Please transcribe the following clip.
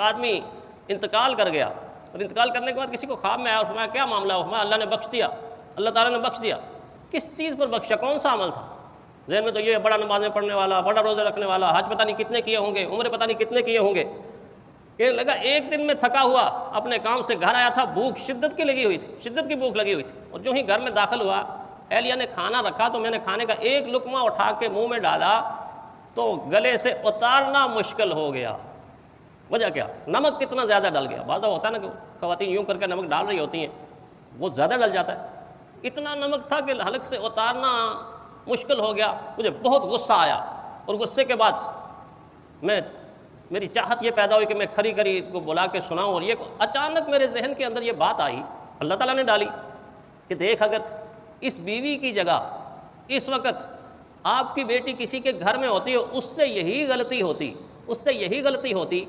آدمی انتقال کر گیا اور انتقال کرنے کے بعد کسی کو خواب میں آیا اور فرمایا کیا معاملہ ہو؟ فرمایا اللہ نے بخش دیا، اللہ تعالیٰ نے بخش دیا۔ کس چیز پر بخشا؟ کون سا عمل تھا؟ ذہن میں تو یہ بڑا نمازیں پڑھنے والا، بڑا روزے رکھنے والا، حج پتہ نہیں کتنے کیے ہوں گے، عمرے پتہ نہیں کتنے کیے ہوں گے۔ یہ لگا ایک دن میں تھکا ہوا اپنے کام سے گھر آیا تھا، بھوک شدت کی لگی ہوئی تھی، شدت کی بھوک لگی ہوئی تھی، اور جو ہی گھر میں داخل ہوا اہلیہ نے کھانا رکھا تو میں نے کھانے کا ایک لقمہ اٹھا کے منہ میں ڈالا تو گلے سے اتارنا مشکل ہو گیا۔ وجہ کیا؟ نمک کتنا زیادہ ڈل گیا۔ بعض ہوتا ہے نا کہ خواتین یوں کر کے نمک ڈال رہی ہوتی ہیں، وہ زیادہ ڈل جاتا ہے، اتنا نمک تھا کہ حلق سے اتارنا مشکل ہو گیا۔ مجھے بہت غصہ آیا، اور غصے کے بعد میری چاہت یہ پیدا ہوئی کہ میں کھری کھری کو بلا کے سناؤں، اور یہ اچانک میرے ذہن کے اندر یہ بات آئی، اللہ تعالیٰ نے ڈالی کہ دیکھ اگر اس بیوی کی جگہ اس وقت آپ کی بیٹی کسی کے گھر میں ہوتی ہے، اس سے یہی غلطی ہوتی